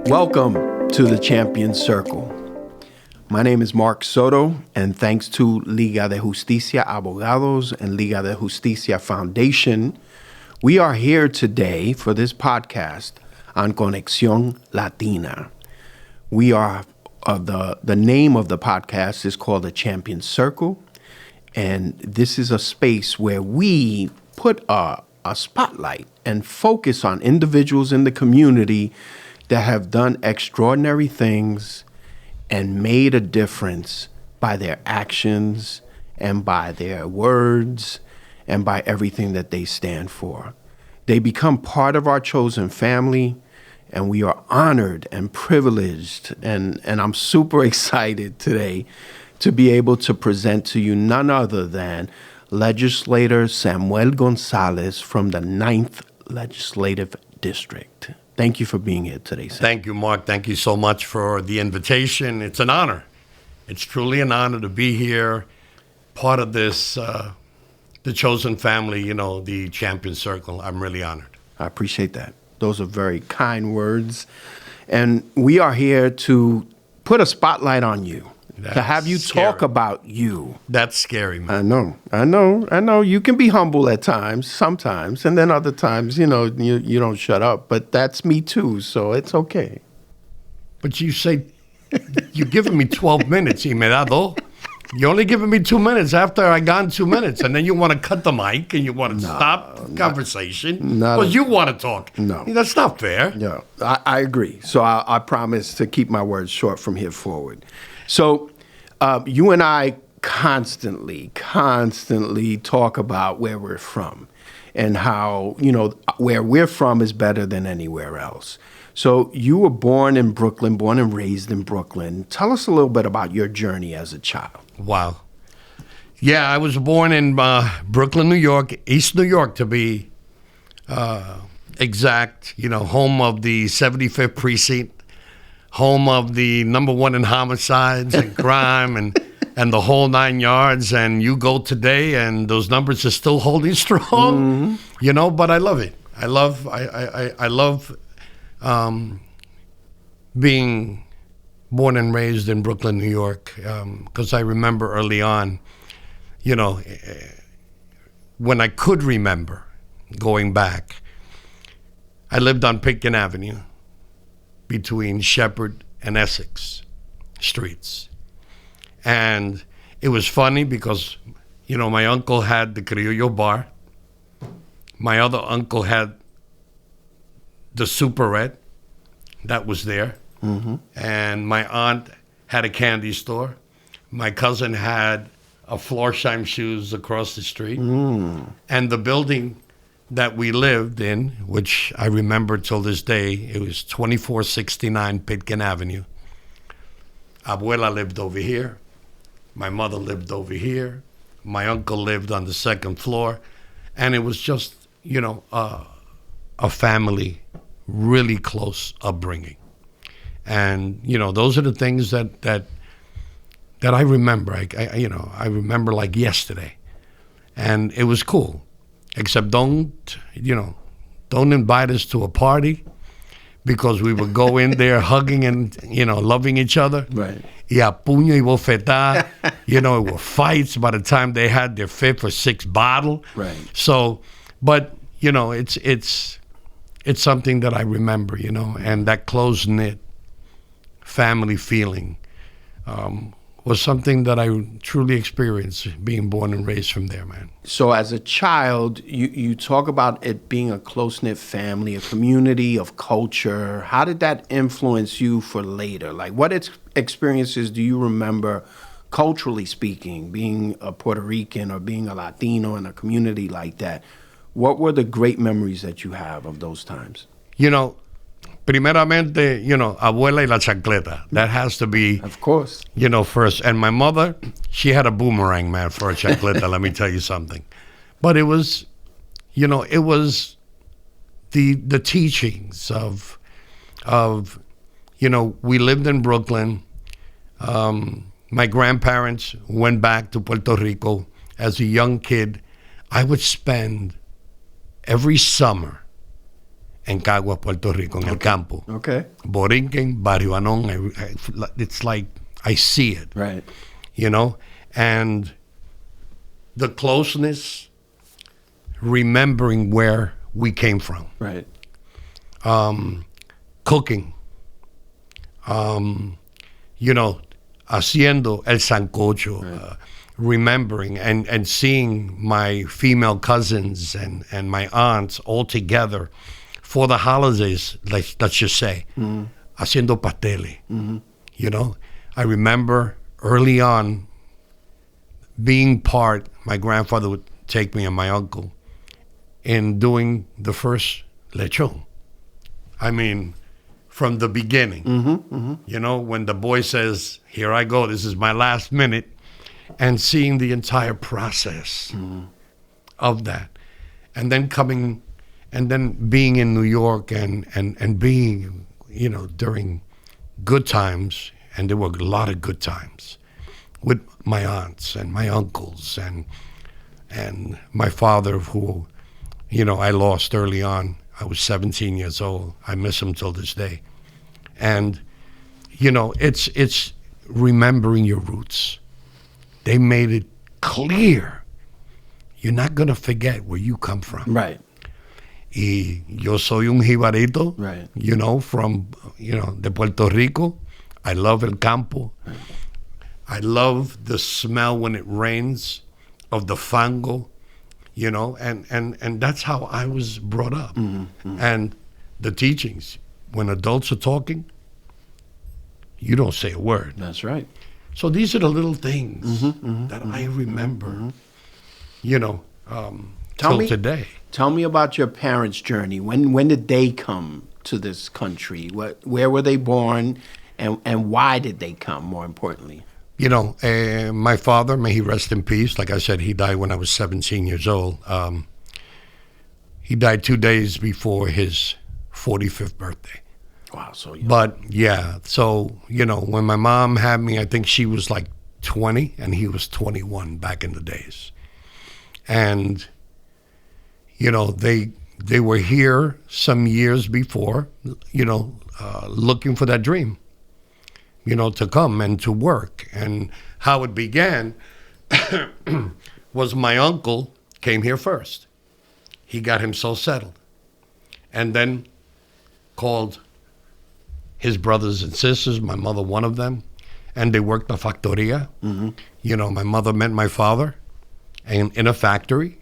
Welcome to the Champions Circle. My name is Mark Soto, and thanks to Liga de Justicia Abogados and Liga de Justicia Foundation, we are here today for this podcast on ConexcionLatina. We are, the name of the podcast is called the Champions Circle, and this is a space where we put a spotlight and focus on individuals in the community that have done extraordinary things and made a difference by their actions and by their words and by everything that they stand for. They become part of our chosen family, and we are honored and privileged, and I'm super excited today to be able to present to you none other than legislator Samuel Gonzalez from the 9th Legislative District. Thank you for being here today, Sam. Thank you, Mark. Thank you so much for the invitation. It's an honor. It's truly an honor to be here, part of this, the chosen family, the Champion Circle. I'm really honored. I appreciate that. Those are very kind words. And we are here to put a spotlight on you, to have you talk about you. That's scary, man. I know. You can be humble at times, sometimes, and then other times, you don't shut up. But that's me too, so it's okay. But you say, you're giving me 12 minutes, y me da dos. You're only giving me 2 minutes after I gone 2 minutes, and then you want to cut the mic and you want to stop the conversation because you want to talk. No. That's not fair. Yeah, I agree. So I promise to keep my words short from here forward. So you and I constantly talk about where we're from and how, where we're from is better than anywhere else. So you were born and raised in Brooklyn. Tell us a little bit about your journey as a child. Wow. Yeah, I was born in Brooklyn, New York, East New York to be exact, home of the 75th precinct. Home of the #1 in homicides and crime and the whole 9 yards. And you go today and those numbers are still holding strong, but I love it. I love being born and raised in Brooklyn, New York, because I remember early on, when I could remember going back, I lived on Pitkin Avenue, between Shepherd and Essex streets. And it was funny because, my uncle had the Criollo bar. My other uncle had the Super Red that was there. Mm-hmm. And my aunt had a candy store. My cousin had a Florsheim shoes across the street. Mm. And the building that we lived in, which I remember till this day, it was 2469 Pitkin Avenue. Abuela lived over here. My mother lived over here. My uncle lived on the second floor. And it was just, a family, really close upbringing. And, those are the things that I remember. I remember like yesterday. And it was cool. Except don't invite us to a party because we would go in there hugging and, loving each other. Right. Y a puño y bofetada. It were fights by the time they had their 5th or 6th bottle. Right. So, but, it's something that I remember, and that close-knit family feeling was something that I truly experienced being born and raised from there, man. So as a child, you talk about it being a close-knit family, a community of culture. How did that influence you for later? Like, what experiences do you remember, culturally speaking, being a Puerto Rican or being a Latino in a community like that? What were the great memories that you have of those times? Primeramente, abuela y la chancleta. That has to be, of course, first. And my mother, she had a boomerang, man, for a chancleta. Let me tell you something. But it was, it was the teachings of, we lived in Brooklyn. My grandparents went back to Puerto Rico as a young kid. I would spend every summer en Caguas, Puerto Rico, en el campo. Okay. Borinquen, Barrio Anón, it's like I see it. Right. You know? And the closeness, remembering where we came from. Right. Cooking. You know, haciendo el sancocho. Right. Remembering and seeing my female cousins and my aunts all together for the holidays, let's just say, haciendo pasteles. You know, I remember early on being part, my grandfather would take me and my uncle in doing the first lechon. I mean, from the beginning, you know, when the boy says, here I go, this is my last minute, and seeing the entire process of that. And then coming, and then being in New York and being, you know, during good times, and there were a lot of good times, with my aunts and my uncles and my father, who, you know, I lost early on. I was 17 years old. I miss him till this day. And, you know, it's remembering your roots. They made it clear you're not going to forget where you come from. Right. Y yo soy un jibarito, Right. you know, from, you know, de Puerto Rico. I love el campo. Right. I love the smell when it rains of the fango, you know, and that's how I was brought up. And the teachings, when adults are talking, you don't say a word. That's right. So these are the little things that I remember, you know, till today. Tell me about your parents' journey. When did they come to this country? Where were they born, and why did they come, more importantly? You know, my father, may he rest in peace. Like I said, he died when I was 17 years old. He died 2 days before his 45th birthday. Wow, so young. But yeah, so, you know, when my mom had me, I think she was like 20 and he was 21 back in the days. And, you know, they were here some years before, you know, looking for that dream, you know, to come and to work. And how it began was my uncle came here first. He got himself settled and then called his brothers and sisters, my mother, one of them, and they worked a factoria. You know, my mother met my father in a factory.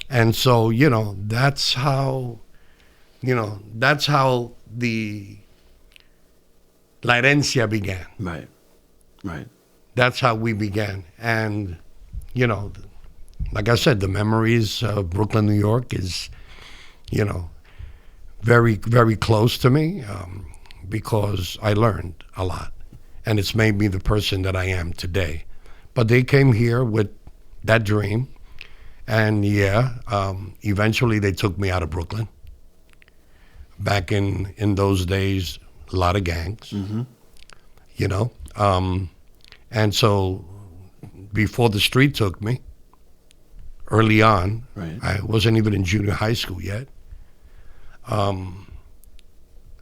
And so, you know, that's how the La Herencia began. Right, right. That's how we began. And, you know, like I said, the memories of Brooklyn, New York is, you know, very, very close to me. Because I learned a lot, and it's made me the person that I am today. But they came here with that dream, and eventually they took me out of Brooklyn. Back in those days, a lot of gangs, you know. And so before the street took me, early on, right. I wasn't even in junior high school yet. I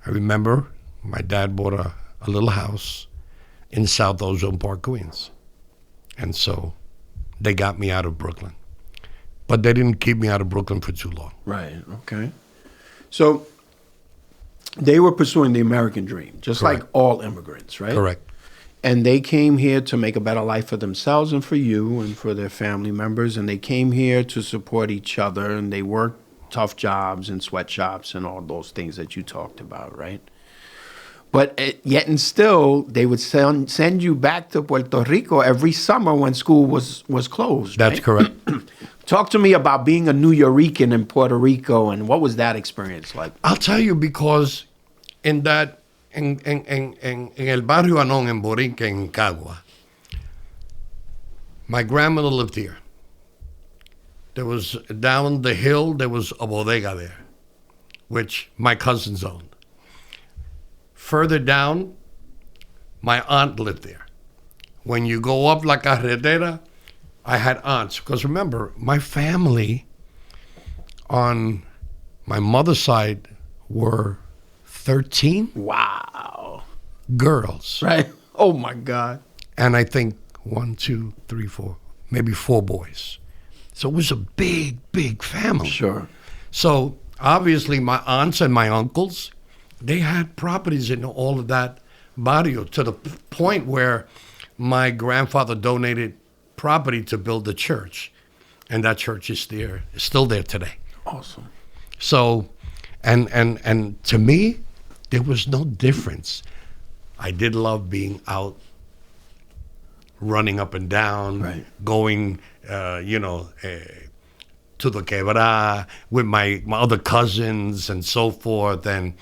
remember my dad bought a little house in South Ozone Park, Queens. And so they got me out of Brooklyn. But they didn't keep me out of Brooklyn for too long. Right, okay. So they were pursuing the American dream, just Correct. like all immigrants, right? Correct. And they came here to make a better life for themselves and for you and for their family members. And they came here to support each other, and they worked tough jobs and sweatshops and all those things that you talked about, right? But yet and still, they would send you back to Puerto Rico every summer when school was closed. That's right? correct. Talk to me about being a New Yorican in Puerto Rico, and what was that experience like? I'll tell you, because in el barrio Anón, en Borinquen, en Cagua, my grandmother lived here. There was, down the hill, there was a bodega there, which my cousins owned. Further down, my aunt lived there. When you go up La Carretera, I had aunts. Because remember, my family on my mother's side were 13 Wow. girls. Right. Oh my God. And I think 1, 2, 3, 4, maybe 4 boys. So it was a big, big family. Sure. So obviously my aunts and my uncles, they had properties in all of that barrio, to the point where my grandfather donated property to build a church. And that church is still there today. Awesome. So, and to me, there was no difference. I did love being out, running up and down, Right. going, to the quebrada with my other cousins and so forth, and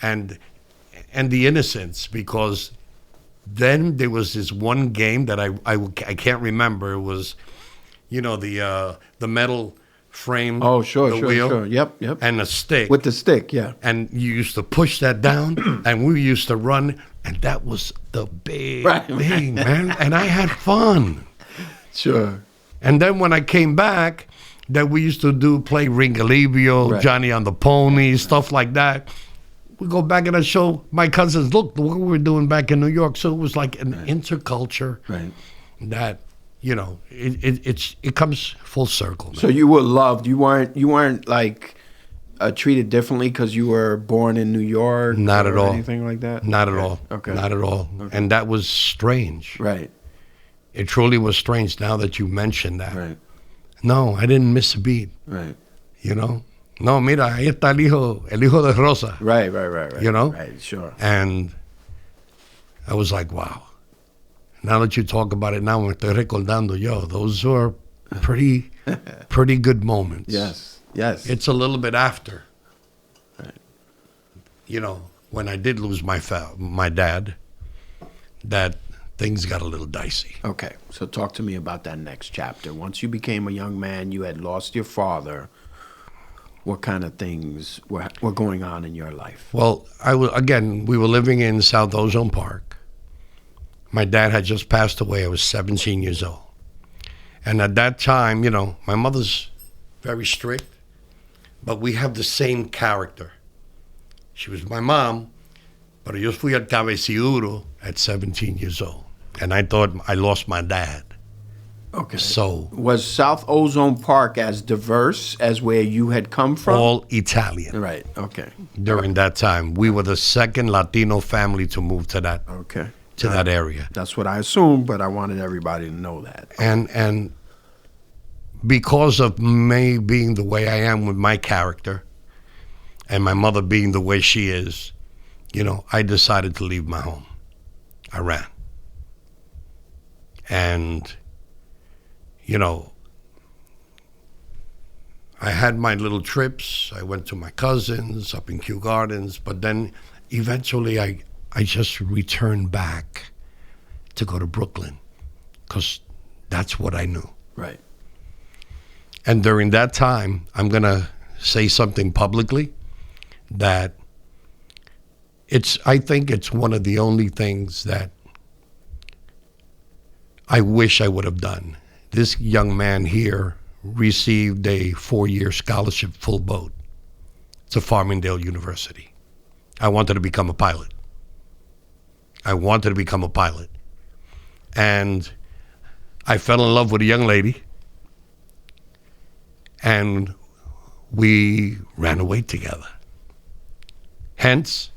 the innocence, because then there was this one game that I can't remember. It was, the metal frame. Oh, sure. wheel, Sure. Yep. and a stick. With the stick, yeah. And you used to push that down, and we used to run, and that was the big thing, man. And I had fun. Sure. And then when I came back, that we used to play Ringalibio, Right. Johnny on the Pony, stuff like that. We go back and I show my cousins, look what we were doing back in New York. So it was like an interculture Right. that, it comes full circle. Man. So you were loved. You weren't like treated differently because you were born in New York. Not or at all. Anything like that. Not at all. Okay. Not at all. Okay. And that was strange. Right. It truly was strange now that you mentioned that. Right. No, I didn't miss a beat. Right. No, mira, ahí está el hijo de Rosa. Right. Right. Sure. And I was like, wow. Now that you talk about it now, me estoy recordando yo. Those were pretty good moments. Yes. It's a little bit after. Right. When I did lose my dad, that things got a little dicey. Okay. So talk to me about that next chapter. Once you became a young man, you had lost your father. What kind of things were going on in your life? Well, we were living in South Ozone Park. My dad had just passed away. I was 17 years old. And at that time, my mother's very strict, but we have the same character. She was my mom, but yo fui al cabecilluro at 17 years old. And I thought I lost my dad. Okay. So was South Ozone Park as diverse as where you had come from? all Italian. Right. Okay. During that time, we were the second Latino family to move to that area. That's what I assumed, but I wanted everybody to know that. And because of me being the way I am with my character, and my mother being the way she is, I decided to leave my home. I ran. And I had my little trips. I went to my cousins up in Kew Gardens, but then eventually I just returned back to go to Brooklyn because that's what I knew. Right. And during that time, I'm going to say something publicly that I think it's one of the only things that I wish I would have done. This young man here received a 4-year scholarship full boat to Farmingdale University. I wanted to become a pilot. And I fell in love with a young lady, and we ran away together. Hence,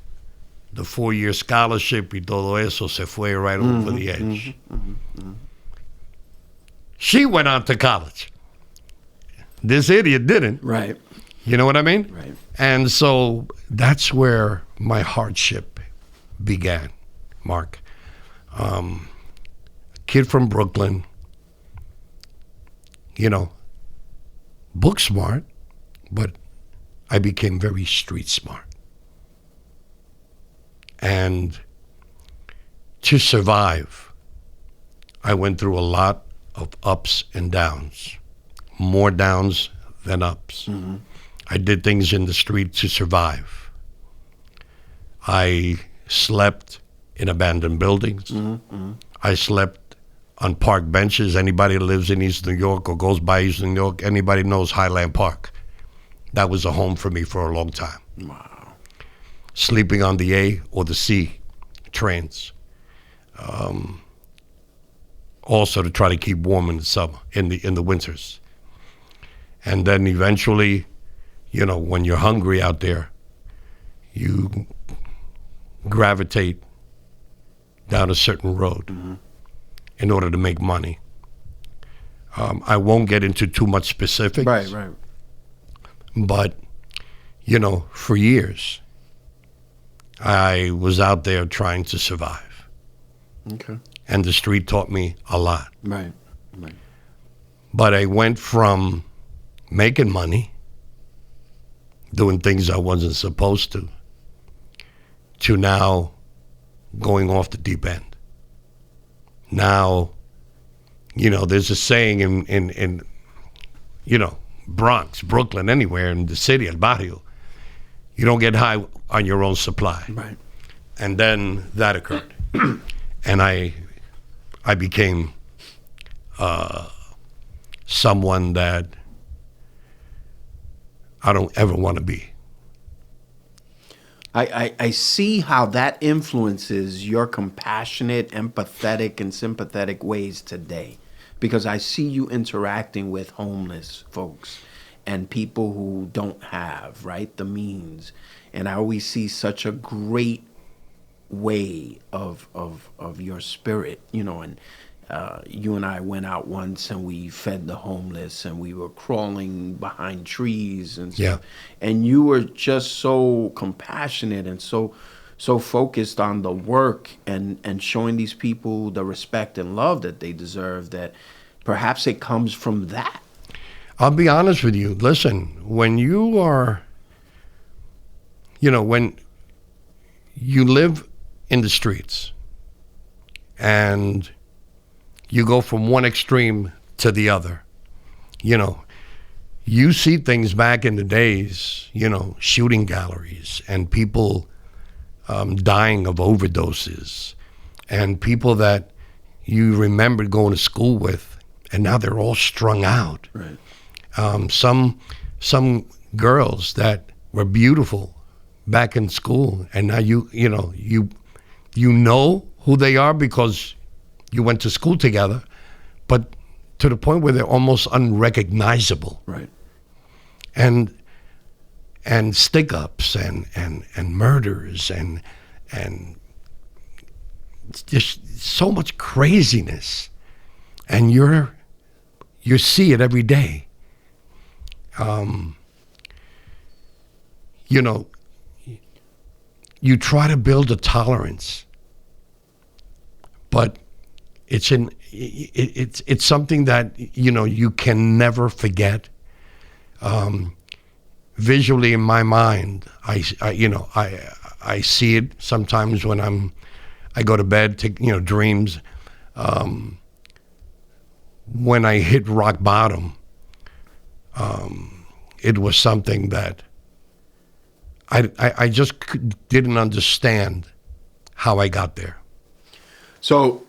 the 4-year scholarship y todo eso se fue right over the edge. She went on to college. This idiot didn't. Right. You know what I mean? Right. And so that's where my hardship began, Mark. Kid from Brooklyn, book smart, but I became very street smart. And to survive, I went through a lot of ups and downs, more downs than ups. Mm-hmm. I did things in the street to survive. I slept in abandoned buildings. Mm-hmm. I slept on park benches. Anybody that lives in East New York or goes by East New York, anybody knows Highland Park. That was a home for me for a long time. Wow. sleeping on the A or the C trains. Also to try to keep warm in the summer, in the winters. And then eventually, you know, when you're hungry out there, you gravitate down a certain road in order to make money. I won't get into too much specifics. Right. But, you know, for years, I was out there trying to survive. Okay. And the street taught me a lot. Right. But I went from making money, doing things I wasn't supposed to now going off the deep end. Now, you know, there's a saying in you know, Bronx, Brooklyn, anywhere in the city, El Barrio, you don't get high on your own supply. Right. And then that occurred. And I became someone that I don't ever want to be. I see how that influences your compassionate, empathetic, and sympathetic ways today, because I see you interacting with homeless folks and people who don't have, right, the means. And I always see such a great way of your spirit, you know, and you and I went out once and we fed the homeless and we were crawling behind trees and stuff. Yeah. And you were just so compassionate and so focused on the work and showing these people the respect and love that they deserve, that perhaps it comes from that. I'll be honest with you. Listen, when you are, you know, when you live in the streets and you go from one extreme to the other, you know, you see things back in the days, you know, shooting galleries and people dying of overdoses and people that you remembered going to school with, and now they're all strung out. Right. Some girls that were beautiful back in school, and now you know who they are because you went to school together, but to the point where they're almost unrecognizable. Right. And stick-ups and murders and just so much craziness, and you see it every day. You know, you try to build a tolerance, but it's something that, you know, you can never forget. Visually in my mind, I see it sometimes when I go to bed, dreams. When I hit rock bottom, it was something that I just didn't understand how I got there. So,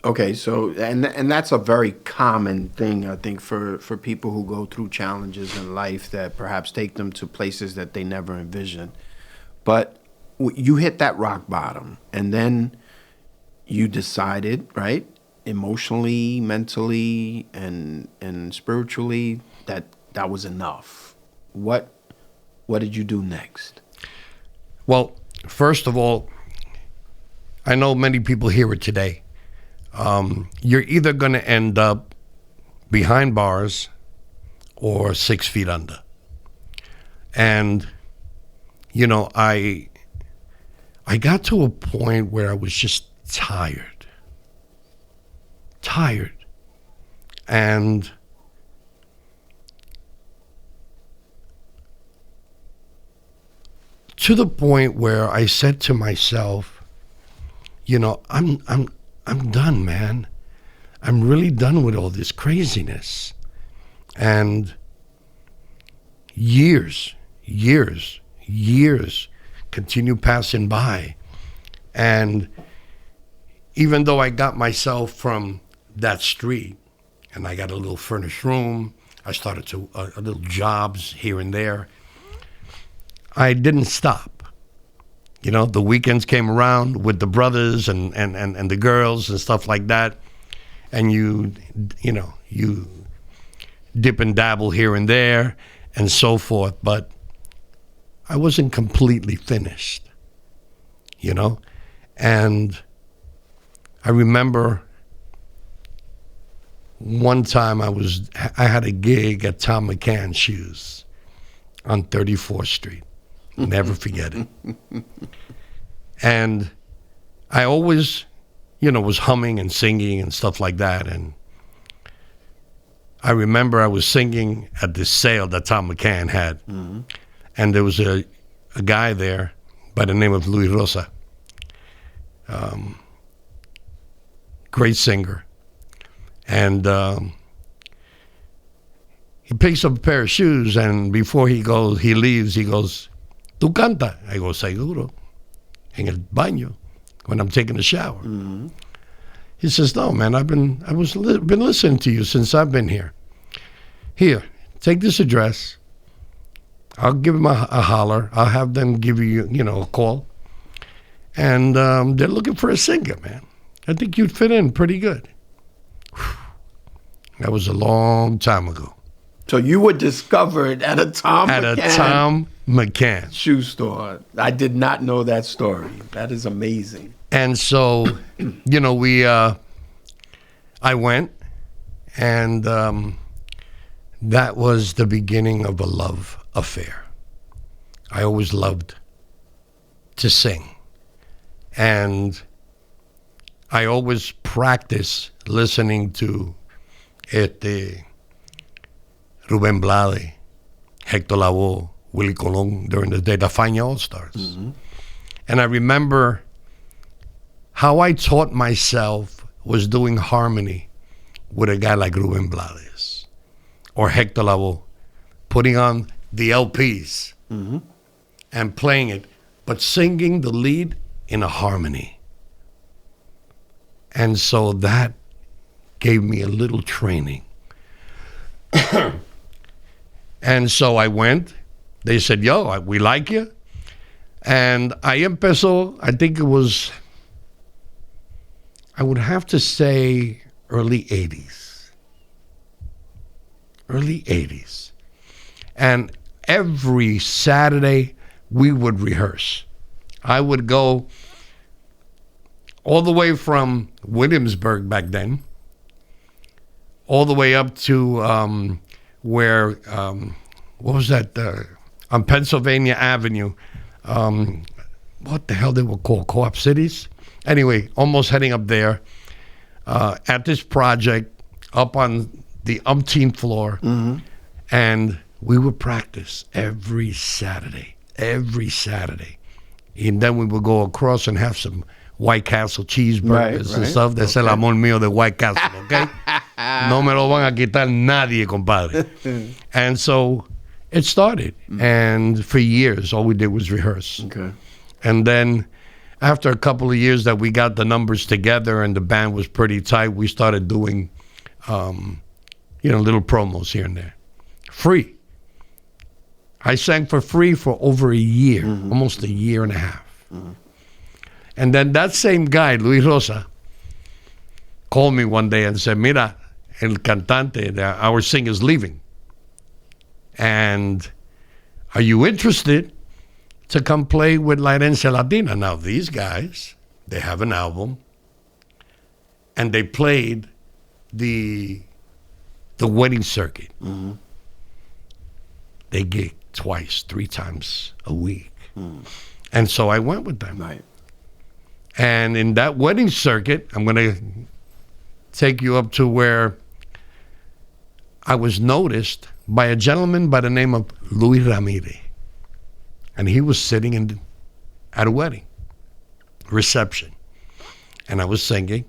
okay, and that's a very common thing, I think, for people who go through challenges in life that perhaps take them to places that they never envisioned. But you hit that rock bottom, and then you decided, right, emotionally, mentally, and spiritually, that was enough. What did you do next? Well, first of all, I know many people hear it today. You're either going to end up behind bars or 6 feet under. And, you know, I got to a point where I was just tired. And to the point where I said to myself, you know, I'm done, man. I'm really done with all this craziness. And years continue passing by. And even though I got myself from that street and I got a little furnished room, I started to little jobs here and there, I didn't stop. You know, the weekends came around with the brothers and the girls and stuff like that. And you dip and dabble here and there and so forth. But I wasn't completely finished, you know. And I remember one time I had a gig at Tom McCann's Shoes on 34th Street. Never forget it. And I always, was humming and singing and stuff like that. And I remember I was singing at this sale that Tom McCann had. Mm-hmm. And there was a guy there by the name of Luis Rosa. Great singer. And he picks up a pair of shoes, and before he leaves, he goes, "¿Tú canta?" I go, "Seguro. En el baño, when I'm taking a shower." Mm-hmm. He says, "No, man, I've been listening to you since I've been here. Here, take this address. I'll give him a holler. I'll have them give you, a call. And they're looking for a singer, man. I think you'd fit in pretty good." Whew. That was a long time ago. So you were discovered at a Tom McCann shoe store. I did not know that story. That is amazing. And so, I went, and that was the beginning of a love affair. I always loved to sing. And I always practiced listening to Rubén Blades, Héctor Lavoe, Willie Colón during the day, the Fania All-Stars. Mm-hmm. And I remember how I taught myself was doing harmony with a guy like Rubén Blades or Héctor Lavoe, putting on the LPs mm-hmm. and playing it, but singing the lead in a harmony. And so that gave me a little training. And so I went. They said, "Yo, we like you." And I empezó, I think it was, I would have to say early 80s. Early 80s. And every Saturday we would rehearse. I would go all the way from Williamsburg back then, all the way up to where, what was that, on Pennsylvania Avenue, what the hell they were called, Co-op Cities? Anyway, almost heading up there, at this project, up on the umpteenth floor, mm-hmm. and we would practice every Saturday. And then we would go across and have some White Castle cheeseburgers and stuff. That's el amor mío de White Castle, okay? No me lo van a quitar nadie, compadre. And so it started. And for years, all we did was rehearse. Okay. And then after a couple of years that we got the numbers together and the band was pretty tight, we started doing, little promos here and there. Free. I sang for free for over a year, mm-hmm. almost a year and a half. Mm-hmm. And then that same guy, Luis Rosa, called me one day and said, "Mira, el cantante, our singer's leaving. And are you interested to come play with ConexcionLatina?" Now, these guys, they have an album, and they played the wedding circuit. Mm-hmm. They gig twice, 3 times a week. Mm. And so I went with them. Right. And in that wedding circuit, I'm going to take you up to where I was noticed by a gentleman by the name of Luis Ramirez. And he was sitting at a wedding reception. And I was singing.